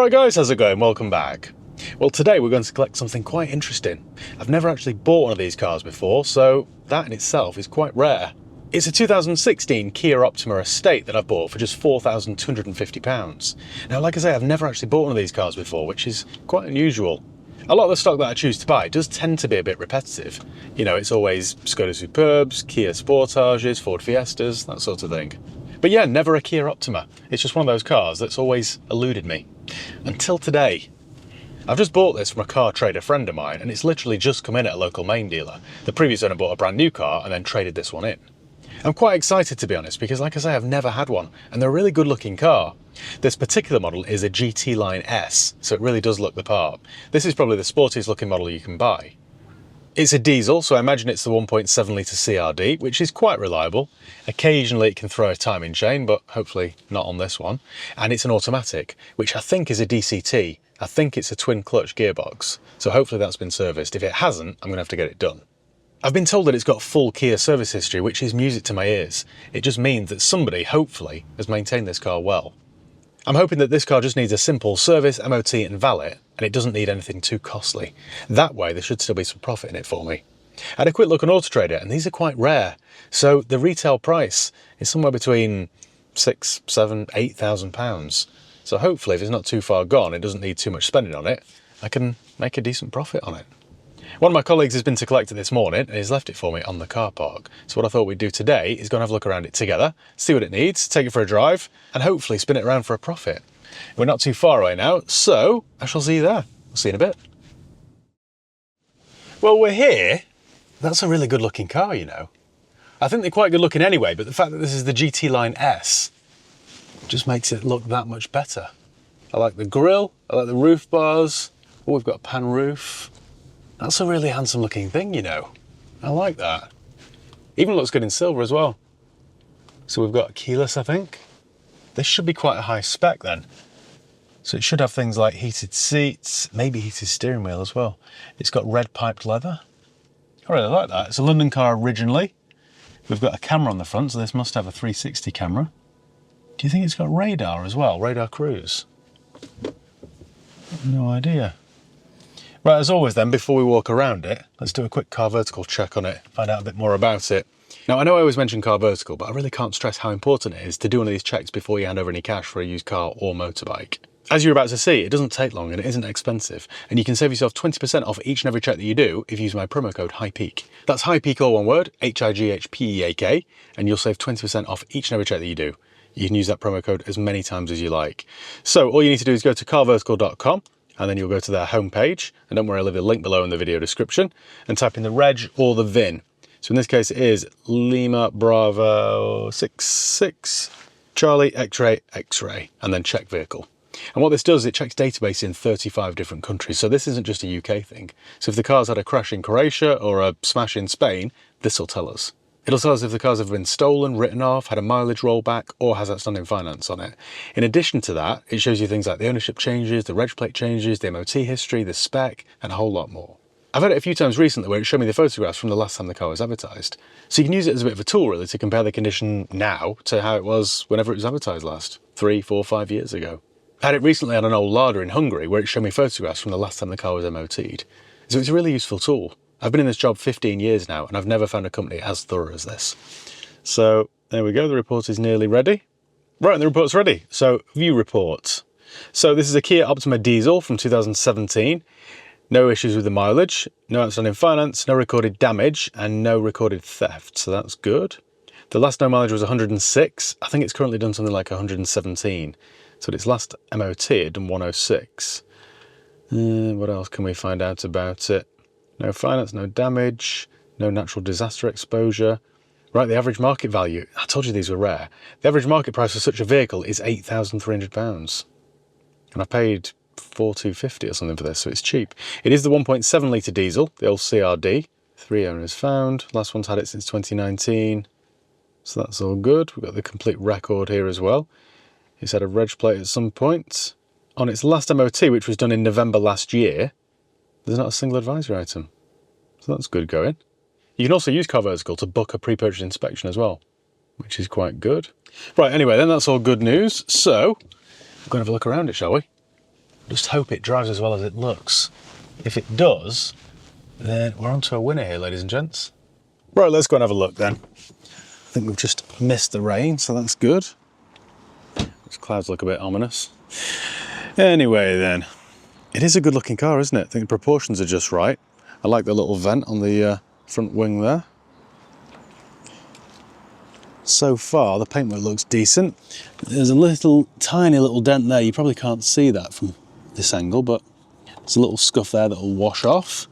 Alright guys, how's it going? Welcome back. Well, today we're going to collect something quite interesting. I've never actually bought one of these cars before, so that in itself is quite rare. It's a 2016 Kia Optima Estate that I've bought for just £4,250. Now, like I say, I've never actually bought one of these cars before, which is quite unusual. A lot of the stock that I choose to buy does tend to be a bit repetitive. You know, it's always Skoda Superbs, Kia Sportages, Ford Fiestas, that sort of thing. But yeah, never a Kia Optima. It's just one of those cars that's always eluded me. Until today. I've just bought this from a car trader friend of mine, and it's literally just come in at a local main dealer. The previous owner bought a brand new car and then traded this one in. I'm quite excited, to be honest, because like I say, I've never had one, and they're a really good looking car. This particular model is a GT Line S, so it really does look the part. This is probably the sportiest looking model you can buy. It's a diesel, so I imagine it's the 1.7 litre CRD, which is quite reliable. Occasionally it can throw a timing chain, but hopefully not on this one. And it's an automatic, which I think is a DCT. I think it's a twin clutch gearbox, so hopefully that's been serviced. If it hasn't, I'm going to have to get it done. I've been told that it's got full Kia service history, which is music to my ears. It just means that somebody, hopefully, has maintained this car well. I'm hoping that this car just needs a simple service, MOT and valet, and it doesn't need anything too costly. That way there should still be some profit in it for me. I had a quick look on Auto Trader, and these are quite rare. So the retail price is somewhere between £6,000, £7,000, £8,000. So hopefully if it's not too far gone, it doesn't need too much spending on it, I can make a decent profit on it. One of my colleagues has been to collect it this morning and he's left it for me on the car park. So what I thought we'd do today is go and have a look around it together, see what it needs, take it for a drive, and hopefully spin it around for a profit. We're not too far away now, so I shall see you there. I'll see you in a bit. Well, we're here. That's a really good looking car, you know. I think they're quite good looking anyway, but the fact that this is the GT Line S just makes it look that much better. I like the grille, I like the roof bars. Oh, we've got a pan roof. That's a really handsome looking thing, you know. I like that. Even looks good in silver as well. So we've got keyless, I think. This should be quite a high spec then. So it should have things like heated seats, maybe heated steering wheel as well. It's got red piped leather. I really like that. It's a London car originally. We've got a camera on the front, so this must have a 360 camera. Do you think it's got radar as well? Radar cruise? No idea. Right, as always then, before we walk around it, let's do a quick car vertical check on it, find out a bit more about it. Now, I know I always mention car vertical, but I really can't stress how important it is to do one of these checks before you hand over any cash for a used car or motorbike. As you're about to see, it doesn't take long and it isn't expensive, and you can save yourself 20% off each and every check that you do if you use my promo code HIGHPEAK. That's HIGHPEAK all one word, HIGHPEAK, and you'll save 20% off each and every check that you do. You can use that promo code as many times as you like. So all you need to do is go to carvertical.com, and then you'll go to their homepage, and don't worry, I'll leave a link below in the video description, and type in the reg or the VIN. So in this case it is Lima Bravo 66 Charlie X-ray X-ray, and then check vehicle. And what this does is it checks database in 35 different countries, so this isn't just a UK thing. So if the car's had a crash in Croatia or a smash in Spain, this will tell us. It'll tell us if the car's ever been stolen, written off, had a mileage rollback, or has outstanding finance on it. In addition to that, it shows you things like the ownership changes, the reg plate changes, the MOT history, the spec, and a whole lot more. I've had it a few times recently where it showed me the photographs from the last time the car was advertised. So you can use it as a bit of a tool really to compare the condition now to how it was whenever it was advertised last, 3, 4, 5 years ago. I had it recently on an old Lada in Hungary where it showed me photographs from the last time the car was MOT'd. So it's a really useful tool. I've been in this job 15 years now and I've never found a company as thorough as this. So there we go, the report is nearly ready. Right, and the report's ready. So view report. So this is a Kia Optima diesel from 2017. No issues with the mileage, no outstanding finance, no recorded damage, and no recorded theft. So that's good. The last no mileage was 106. I think it's currently done something like 117. So its last MOT had done 106. What else can we find out about it? No finance, no damage, no natural disaster exposure. Right, the average market value. I told you these were rare. The average market price for such a vehicle is £8,300. And I paid £4,250 or something for this, so it's cheap. It is the 1.7 litre diesel, the old CRD. 3 owners found. Last one's had it since 2019. So that's all good. We've got the complete record here as well. It's had a reg plate at some point. On its last MOT, which was done in November last year, there's not a single advisory item. So that's good going. You can also use Car Vertical to book a pre-purchase inspection as well, which is quite good. Right, anyway, then that's all good news. So, we're going to have a look around it, shall we? Just hope it drives as well as it looks. If it does, then we're on to a winner here, ladies and gents. Right, let's go and have a look then. I think we've just missed the rain, so that's good. These clouds look a bit ominous. Anyway then, it is a good looking car, isn't it? I think the proportions are just right. I like the little vent on the front wing there. So far, the paintwork looks decent. There's a tiny little dent there. You probably can't see that from this angle, but there's a little scuff there that'll wash off,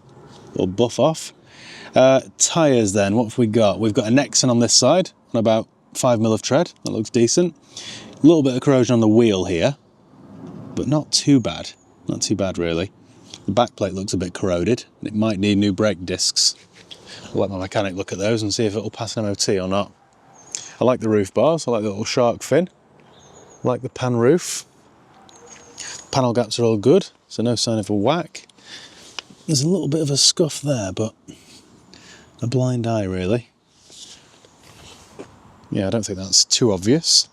or buff off. Tyres then, what have we got? We've got a Nexon on this side, on about 5mm of tread. That looks decent. A little bit of corrosion on the wheel here, but not too bad. Not too bad, really. The back plate looks a bit corroded, and it might need new brake discs. I'll let my mechanic look at those and see if it'll pass an MOT or not. I like the roof bars, I like the little shark fin. I like the pan roof. Panel gaps are all good, so no sign of a whack. There's a little bit of a scuff there, but a blind eye, really. Yeah, I don't think that's too obvious.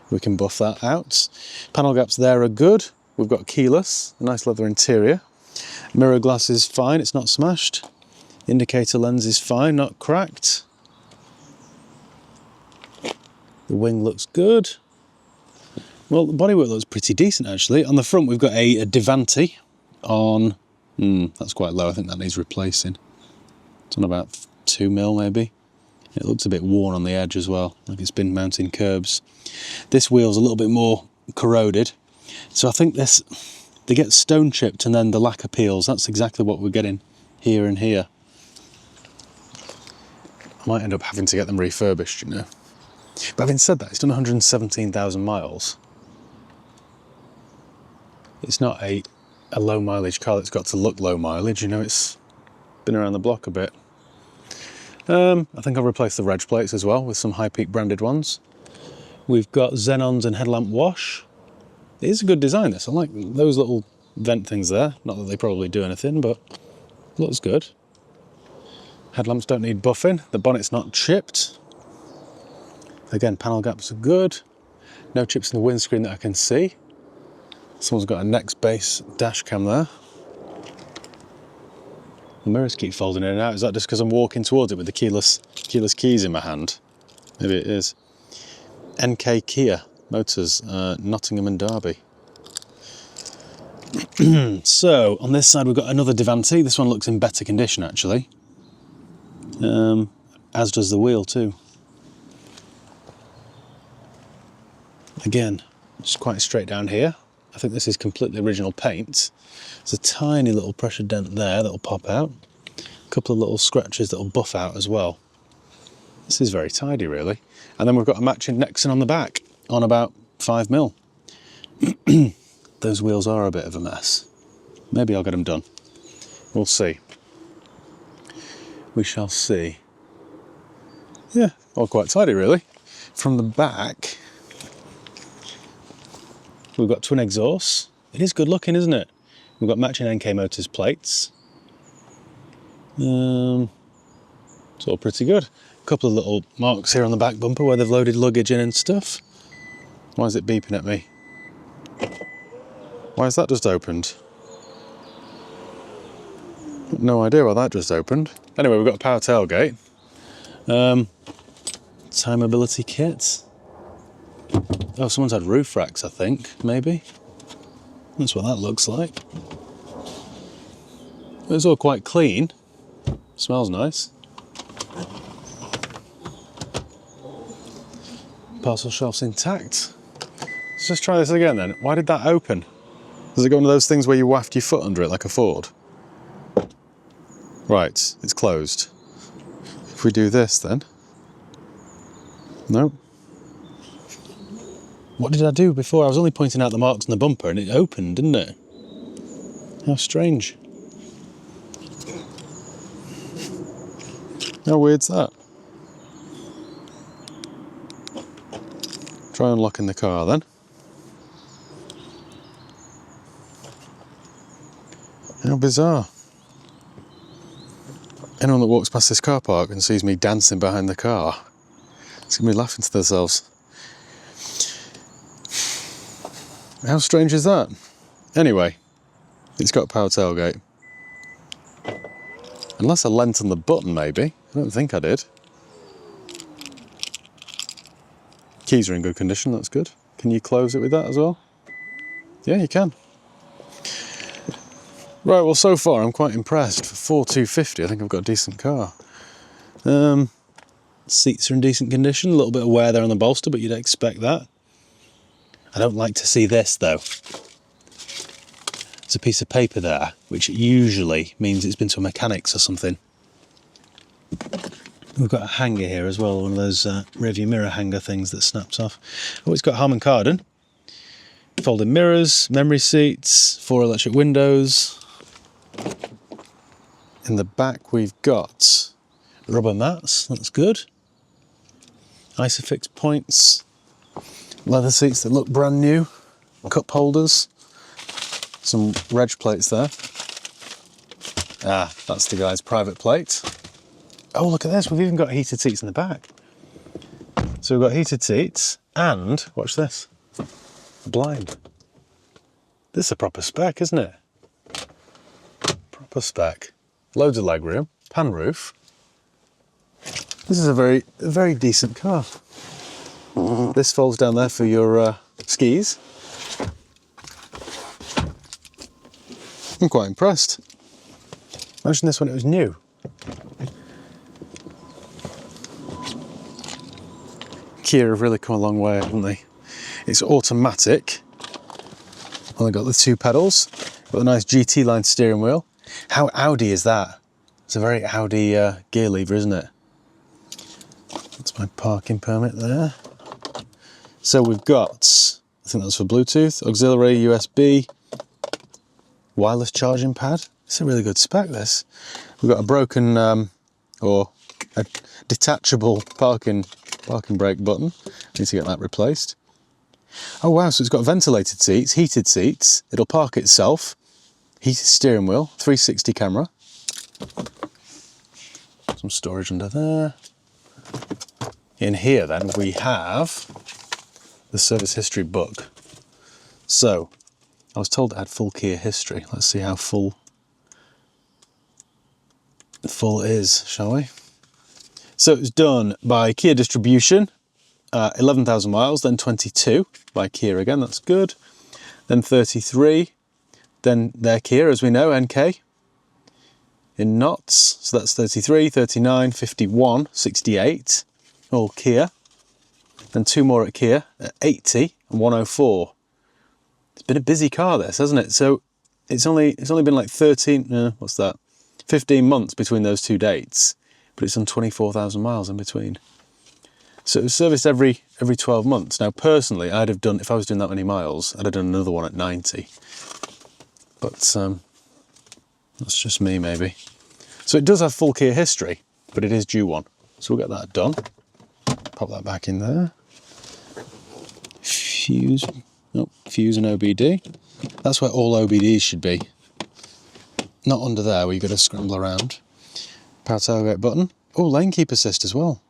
We can buff that out. Panel gaps there are good. We've got keyless, a nice leather interior. Mirror glass is fine, it's not smashed. Indicator lens is fine, not cracked. The wing looks good. Well, the bodywork looks pretty decent, actually. On the front, we've got a Devanti on... that's quite low. I think that needs replacing. It's on about 2mm, maybe. It looks a bit worn on the edge as well, like it's been mounting curbs. This wheel's a little bit more corroded. So I think they get stone chipped and then the lacquer peels. That's exactly what we're getting here and here. I might end up having to get them refurbished, you know. But having said that, it's done 117,000 miles. It's not a low mileage car that's got to look low mileage, you know, it's been around the block a bit. I think I'll replace the reg plates as well with some High Peak branded ones. We've got xenons and headlamp wash. It is a good design, this. I like those little vent things there. Not that they probably do anything, but looks good. Headlamps don't need buffing. The bonnet's not chipped. Again, panel gaps are good. No chips in the windscreen that I can see. Someone's got a Next Base dash cam there. The mirrors keep folding in and out. Is that just because I'm walking towards it with the keyless keys in my hand? Maybe it is. NK Kia Motors, Nottingham and Derby. So, on this side we've got another Devanti. This one looks in better condition, actually. As does the wheel, too. Again, just quite straight down here. I think this is completely original paint. There's a tiny little pressure dent there that'll pop out. A couple of little scratches that'll buff out as well. This is very tidy, really. And then we've got a matching Nexon on the back, on about 5mm. Those wheels are a bit of a mess. Maybe I'll get them done. We'll see. We shall see. Yeah, all quite tidy, really. From the back, we've got twin exhausts. It is good looking, isn't it? We've got matching NK Motors plates. It's all pretty good. A couple of little marks here on the back bumper where they've loaded luggage in and stuff. Why is it beeping at me? Why has that just opened? No idea why that just opened. Anyway, we've got a power tailgate. Tie mobility kit. Oh, someone's had roof racks, I think, maybe. That's what that looks like. It's all quite clean. Smells nice. Parcel shelf's intact. Let's just try this again then. Why did that open? Does it go one of those things where you waft your foot under it like a Ford? Right, it's closed. If we do this then. No. What did I do before? I was only pointing out the marks on the bumper and it opened, didn't it? How strange. How weird's that? Try unlocking the car then. How bizarre. Anyone that walks past this car park and sees me dancing behind the car, it's going to be laughing to themselves. How strange is that? Anyway, it's got a power tailgate. Unless I lent on the button, maybe. I don't think I did. Keys are in good condition, that's good. Can you close it with that as well? Yeah, you can. Right, well, so far I'm quite impressed. For 4,250, I think I've got a decent car. Seats are in decent condition, a little bit of wear there on the bolster, but you'd expect that. I don't like to see this, though. There's a piece of paper there, which usually means it's been to a mechanic's or something. We've got a hanger here as well, one of those rearview mirror hanger things that snaps off. Oh, it's got Harman Kardon. Folding mirrors, memory seats, 4 electric windows. In the back we've got rubber mats, that's good. Isofix points. Leather seats that look brand new. Cup holders. Some reg plates there. Ah, that's the guy's private plate. Oh, look at this, we've even got heated seats in the back. So we've got heated seats and, watch this, a blind. This is a proper spec, isn't it? Proper spec. Loads of legroom, pan roof. This is a very decent car. This folds down there for your skis. I'm quite impressed. Imagine this when it was new. Kia have really come a long way, haven't they? It's automatic. Only got the 2 pedals. Got the nice GT line steering wheel. How Audi is that? It's a very Audi gear lever, isn't it? That's my parking permit there. So we've got, I think that's for Bluetooth, auxiliary, USB, wireless charging pad. It's a really good spec, this. We've got a broken, or a detachable parking brake button. Need to get that replaced. Oh wow, so it's got ventilated seats, heated seats. It'll park itself. Heated steering wheel, 360 camera. Some storage under there. In here then we have the service history book. So, I was told it had full Kia history. Let's see how full is, shall we? So it was done by Kia Distribution, 11,000 miles, then 22 by Kia again, that's good. Then 33, then their Kia, as we know, NK, in knots. So that's 33, 39, 51, 68, all Kia. Then 2 more at Kia, at 80 and 104. It's been a busy car, this, hasn't it? So it's only been like 15 months between those 2 dates, but it's done 24,000 miles in between. So it was serviced every 12 months. Now, personally, I'd have done, if I was doing that many miles, I'd have done another one at 90. But that's just me, maybe. So it does have full Kia history, but it is due one. So we'll get that done. Pop that back in there. Fuse and OBD. That's where all OBDs should be. Not under there where you've got to scramble around. Power tailgate button. Oh, lane keep assist as well.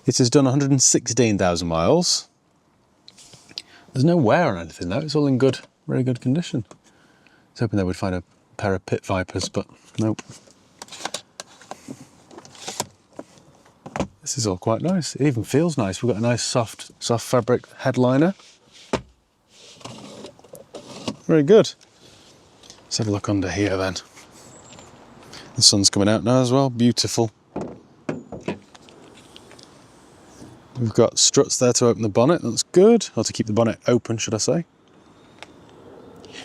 It has done 116,000 miles. There's no wear on anything though, it's all in very good condition. I was hoping they would find a pair of pit vipers, but nope. This is all quite nice. It even feels nice. We've got a nice soft fabric headliner. Very good. Let's have a look under here then. The sun's coming out now as well, beautiful. We've got struts there to open the bonnet, that's good. Or to keep the bonnet open, should I say.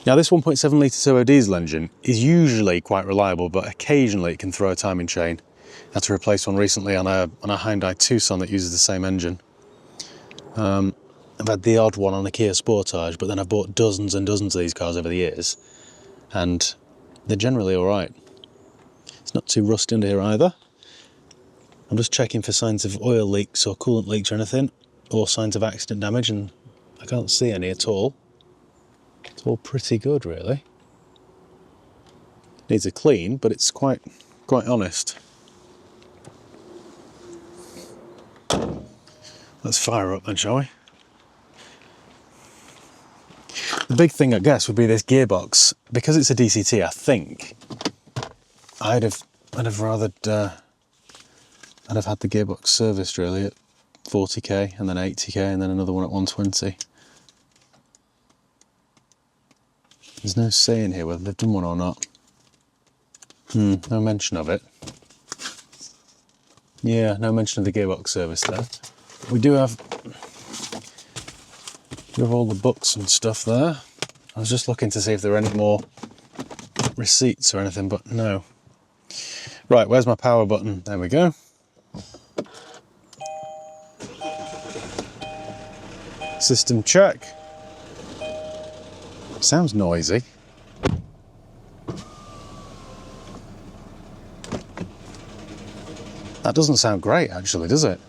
Now this 1.7 litre turbo diesel engine is usually quite reliable, but occasionally it can throw a timing chain. I had to replace one recently on a Hyundai Tucson that uses the same engine. I've had the odd one on a Kia Sportage, but then I've bought dozens and dozens of these cars over the years, and they're generally all right. It's not too rusty under here either. I'm just checking for signs of oil leaks or coolant leaks or anything, or signs of accident damage, and I can't see any at all. It's all pretty good, really. Needs a clean, but it's quite honest. Let's fire up then, shall we? The big thing, I guess, would be this gearbox. Because it's a DCT, I think I'd have rather I'd have had the gearbox serviced really at 40k and then 80k and then another one at 120. There's no saying here whether they've done one or not. No mention of it. Yeah, no mention of the gearbox service there. We do have all the books and stuff there. I was just looking to see if there were any more receipts or anything, but no. Right, where's my power button? There we go. System check. Sounds noisy. That doesn't sound great actually, does it?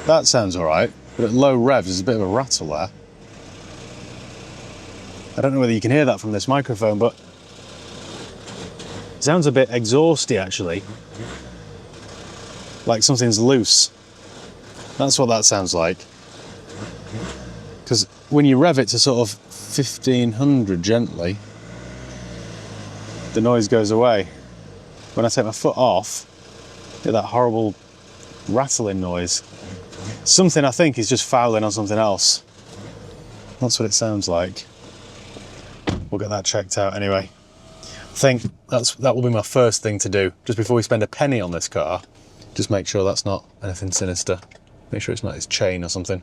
That sounds alright, but at low revs there's a bit of a rattle there. I don't know whether you can hear that from this microphone, but it sounds a bit exhausty actually. Like something's loose. That's what that sounds like. Because when you rev it to sort of 1500 gently, the noise goes away. When I take my foot off, I get that horrible rattling noise. Something I think is just fouling on something else. That's what it sounds like. We'll get that checked out anyway. I think that will be my first thing to do. Just before we spend a penny on this car, just make sure that's not anything sinister. Make sure it's not its chain or something.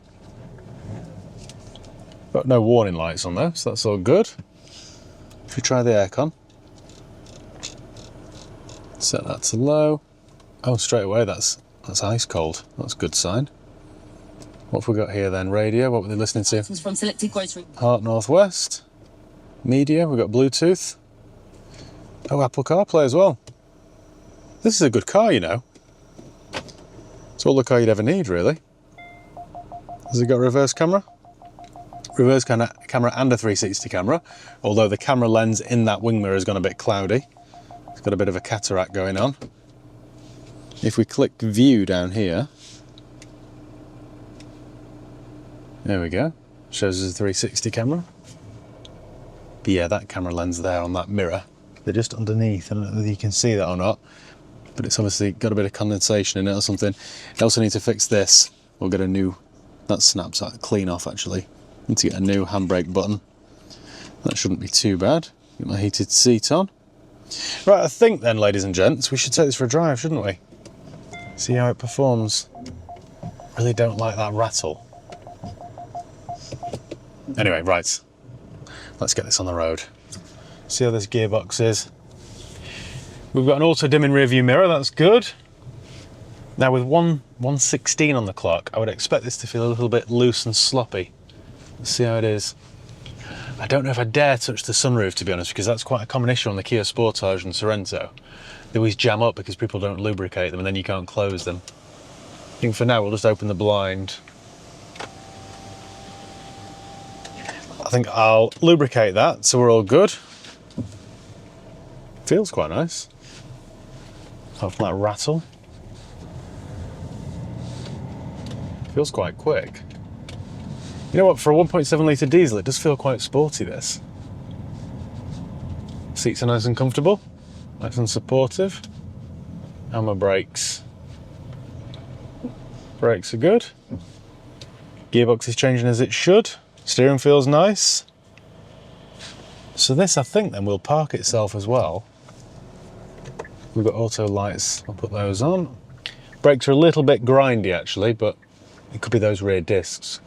Got no warning lights on though, so that's all good. If we try the aircon, set that to low. Oh, straight away that's ice cold. That's a good sign. What have we got here then? Radio, what were they listening to? This is from Selected Grocery. Heart Northwest. Media, we've got Bluetooth. Oh, Apple CarPlay as well. This is a good car, you know. It's all the car you'd ever need, really. Has it got a reverse camera? Reverse camera and a 360 camera, although the camera lens in that wing mirror has gone a bit cloudy. It's got a bit of a cataract going on. If we click view down here, there we go. Shows us a 360 camera. But yeah, that camera lens there on that mirror, they're just underneath. I don't know whether you can see that or not, but it's obviously got a bit of condensation in it or something. I also need to fix this. We'll get a new, that snaps out clean off actually. Need to get a new handbrake button. That shouldn't be too bad. Get my heated seat on. Right, I think then, ladies and gents, we should take this for a drive, shouldn't we? See how it performs. Really don't like that rattle. Anyway, right. Let's get this on the road. See how this gearbox is. We've got an auto dimming rear view mirror, that's good. Now with 116 on the clock, I would expect this to feel a little bit loose and sloppy. Let's see how it is. I don't know if I dare touch the sunroof, to be honest, because that's quite a common issue on the Kia Sportage and Sorento. They always jam up because people don't lubricate them and then you can't close them. I think for now we'll just open the blind. I think I'll lubricate that so we're all good. Feels quite nice. Apart from that rattle. Feels quite quick. You know what, for a 1.7 litre diesel, it does feel quite sporty, this. Seats are nice and comfortable, nice and supportive. And my brakes. Brakes are good. Gearbox is changing as it should. Steering feels nice. So this, I think, then will park itself as well. We've got auto lights, I'll put those on. Brakes are a little bit grindy actually, but it could be those rear discs.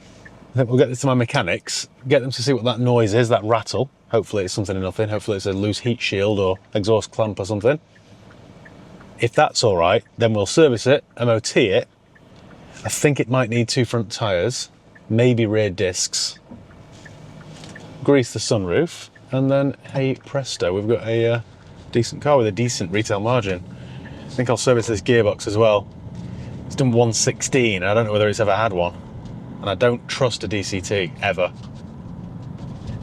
I think we'll get this to my mechanics, get them to see what that noise is, that rattle. Hopefully it's something or nothing, hopefully it's a loose heat shield or exhaust clamp or something. If that's all right, then we'll service it, MOT it. I think it might need 2 front tyres, maybe rear discs. Grease the sunroof, and then hey presto, we've got a decent car with a decent retail margin. I think I'll service this gearbox as well. It's done 116, I don't know whether it's ever had one. And I don't trust a DCT, ever.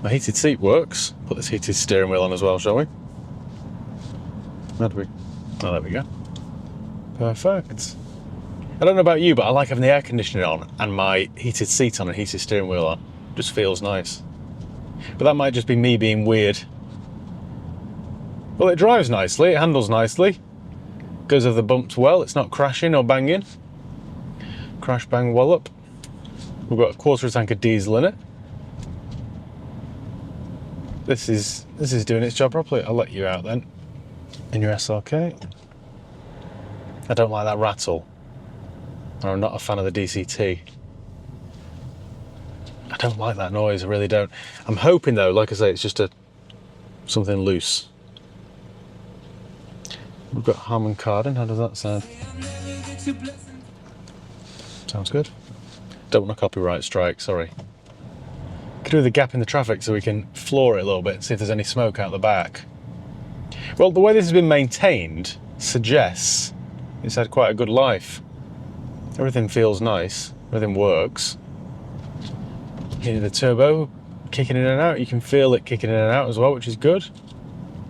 My heated seat works. Put this heated steering wheel on as well, shall we? Where do we? Oh, there we go. Perfect. I don't know about you, but I like having the air conditioning on and my heated seat on and heated steering wheel on. Just feels nice. But that might just be me being weird. Well, it drives nicely, it handles nicely. Goes over the bumps well, it's not crashing or banging. Crash, bang, wallop. We've got a quarter of a tank of diesel in it. This is doing its job properly. I'll let you out then. In your SRK. I don't like that rattle. I'm not a fan of the DCT. I don't like that noise, I really don't. I'm hoping though, like I say, it's just something loose. We've got Harman Kardon, how does that sound? Sounds good. Don't want a copyright strike, sorry. Could do the gap in the traffic so we can floor it a little bit and see if there's any smoke out the back. Well, the way this has been maintained suggests it's had quite a good life. Everything feels nice, everything works. Hitting the turbo, kicking in and out, you can feel it kicking in and out as well, which is good.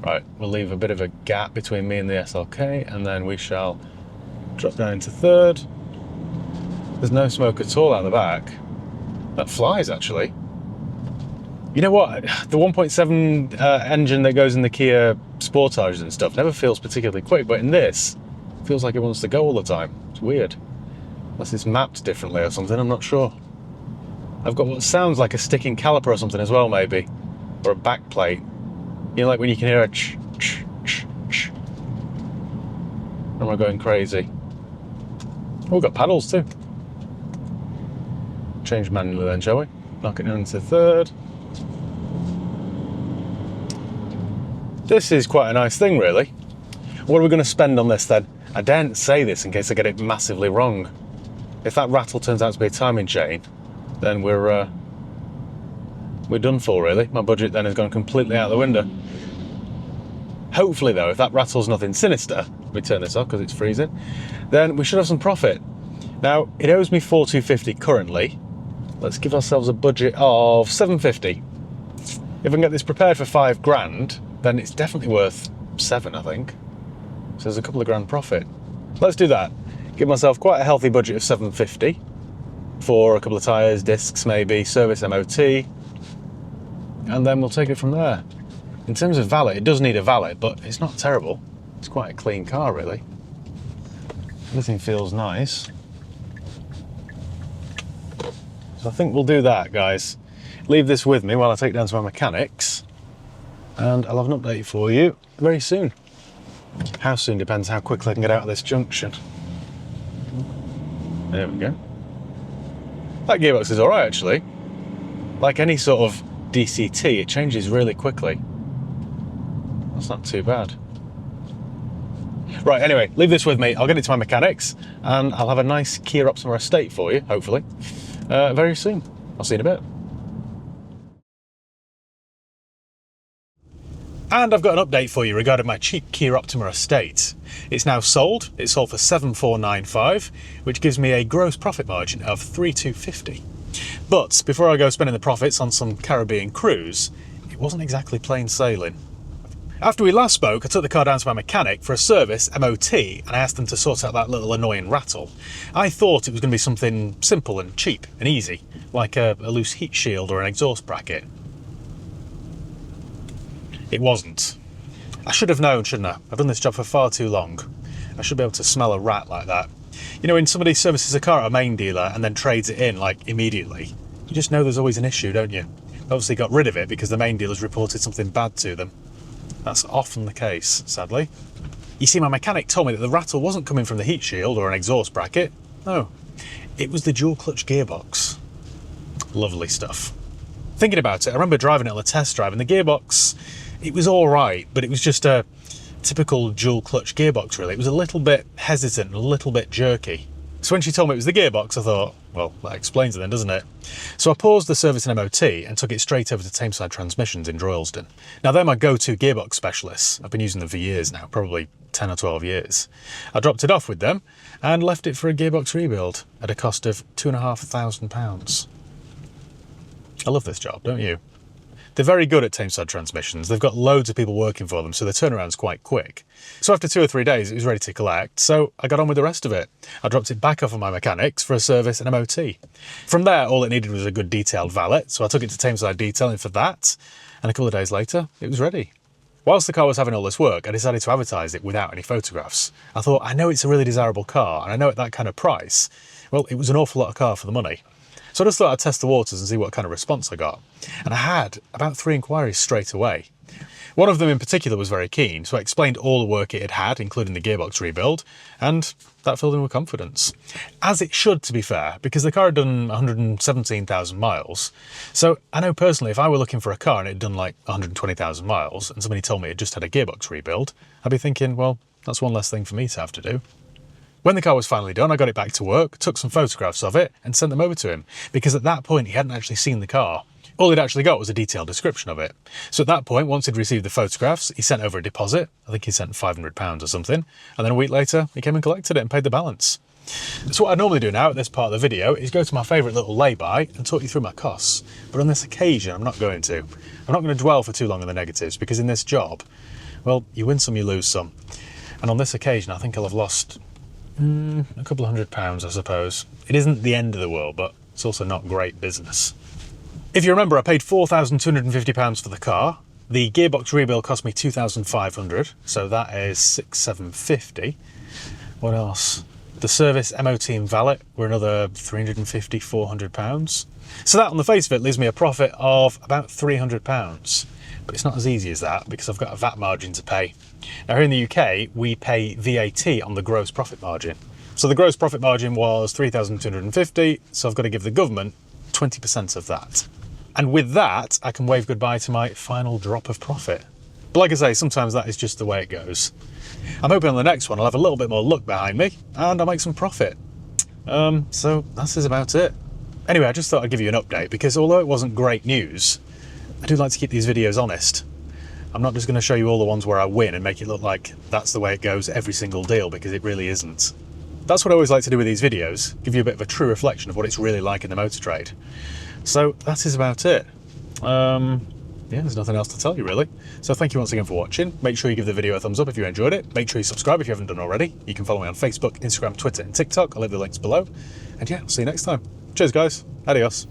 Right, we'll leave a bit of a gap between me and the SLK, and then we shall drop down into third. There's no smoke at all out the back. That flies, actually. You know what? The 1.7 engine that goes in the Kia Sportages and stuff never feels particularly quick, but in this, it feels like it wants to go all the time. It's weird. Unless it's mapped differently or something, I'm not sure. I've got what sounds like a sticking caliper or something as well, maybe. Or a back plate. You know, like when you can hear a ch, ch, ch, ch. Or am I going crazy? Oh, we've got paddles too. Change manually then, shall we? Knock it down to third. This is quite a nice thing, really. What are we going to spend on this then? I daren't say this in case I get it massively wrong. If that rattle turns out to be a timing chain, then we're done for, really. My budget then has gone completely out the window. Hopefully, though, if that rattle's nothing sinister, we turn this off because it's freezing, then we should have some profit. Now, it owes me 4,250 currently. Let's give ourselves a budget of 750. If I can get this prepared for 5 grand, then it's definitely worth 7, I think. So there's a couple of grand profit. Let's do that. Give myself quite a healthy budget of 750 for a couple of tyres, discs maybe, service MOT, and then we'll take it from there. In terms of valet, it does need a valet, but it's not terrible. It's quite a clean car, really. Everything feels nice. So I think we'll do that, guys. Leave this with me while I take it down to my mechanics, and I'll have an update for you very soon. How soon depends how quickly I can get out of this junction. There we go. That gearbox is all right, actually. Like any sort of DCT, it changes really quickly. That's not too bad. Right, anyway, leave this with me. I'll get it to my mechanics, and I'll have a nice Kia Optima estate for you, hopefully, very soon. I'll see you in a bit. And I've got an update for you regarding my cheap Kia Optima estate. It's now sold. It's sold for 7,495, which gives me a gross profit margin of 3,250. But before I go spending the profits on some Caribbean cruise, it wasn't exactly plain sailing. After we last spoke, I took the car down to my mechanic for a service, MOT, and I asked them to sort out that little annoying rattle. I thought it was going to be something simple and cheap and easy, like a loose heat shield or an exhaust bracket. It wasn't. I should have known, shouldn't I? I've done this job for far too long. I should be able to smell a rat like that. You know, when somebody services a car at a main dealer and then trades it in, like, immediately, you just know there's always an issue, don't you? They obviously got rid of it because the main dealer's reported something bad to them. That's often the case, sadly. You see, my mechanic told me that the rattle wasn't coming from the heat shield or an exhaust bracket. No, it was the dual clutch gearbox. Lovely stuff. Thinking about it, I remember driving it on the test drive, and the gearbox, it was all right, but it was just a typical dual clutch gearbox, really. It was a little bit hesitant, a little bit jerky. So when she told me it was the gearbox, I thought, well, that explains it then, doesn't it? So I paused the service and MOT and took it straight over to Tameside Transmissions in Droylsden. Now, they're my go-to gearbox specialists. I've been using them for years now, probably 10 or 12 years. I dropped it off with them and left it for a gearbox rebuild at a cost of £2,500. I love this job, don't you? They're very good at Tameside transmissions. They've got loads of people working for them, so their turnaround's quite quick. So after 2 or 3 days, it was ready to collect, so I got on with the rest of it. I dropped it back off of my mechanics for a service and MOT. From there, all it needed was a good detailed valet, so I took it to Tameside Detailing for that, and a couple of days later, it was ready. Whilst the car was having all this work, I decided to advertise it without any photographs. I thought, I know it's a really desirable car, and I know at that kind of price, well, it was an awful lot of car for the money. So I just thought I'd test the waters and see what kind of response I got. And I had about 3 inquiries straight away. One of them in particular was very keen, so I explained all the work it had had, including the gearbox rebuild, and that filled him with confidence. As it should, to be fair, because the car had done 117,000 miles. So I know personally, if I were looking for a car and it had done like 120,000 miles, and somebody told me it just had a gearbox rebuild, I'd be thinking, well, that's one less thing for me to have to do. When the car was finally done, I got it back to work, took some photographs of it, and sent them over to him, because at that point he hadn't actually seen the car. All he'd actually got was a detailed description of it. So at that point, once he'd received the photographs, he sent over a deposit. I think he sent £500 or something. And then a week later, he came and collected it and paid the balance. So what I normally do now at this part of the video is go to my favourite little lay-by and talk you through my costs. But on this occasion, I'm not going to. I'm not going to dwell for too long on the negatives, because in this job, well, you win some, you lose some. And on this occasion, I think I'll have lost a couple of £100, I suppose. It isn't the end of the world, but it's also not great business. If you remember, I paid £4,250 for the car. The gearbox rebuild cost me £2,500, so that is £6,750. What else? The service, MOT and valet were another £350, £400. So that, on the face of it, leaves me a profit of about £300. But it's not as easy as that, because I've got a VAT margin to pay. Now here in the UK, we pay VAT on the gross profit margin. So the gross profit margin was £3,250, so I've got to give the government 20% of that. And with that, I can wave goodbye to my final drop of profit. But like I say, sometimes that is just the way it goes. I'm hoping on the next one I'll have a little bit more luck behind me, and I'll make some profit. So that's about it. Anyway, I just thought I'd give you an update, because although it wasn't great news, I do like to keep these videos honest. I'm not just going to show you all the ones where I win and make it look like that's the way it goes every single deal, because it really isn't. That's what I always like to do with these videos, give you a bit of a true reflection of what it's really like in the motor trade. So that is about it. Yeah, there's nothing else to tell you really. So thank you once again for watching. Make sure you give the video a thumbs up if you enjoyed it. Make sure you subscribe if you haven't done already. You can follow me on Facebook, Instagram, Twitter and TikTok. I'll leave the links below. And yeah, I'll see you next time. Cheers guys. Adios.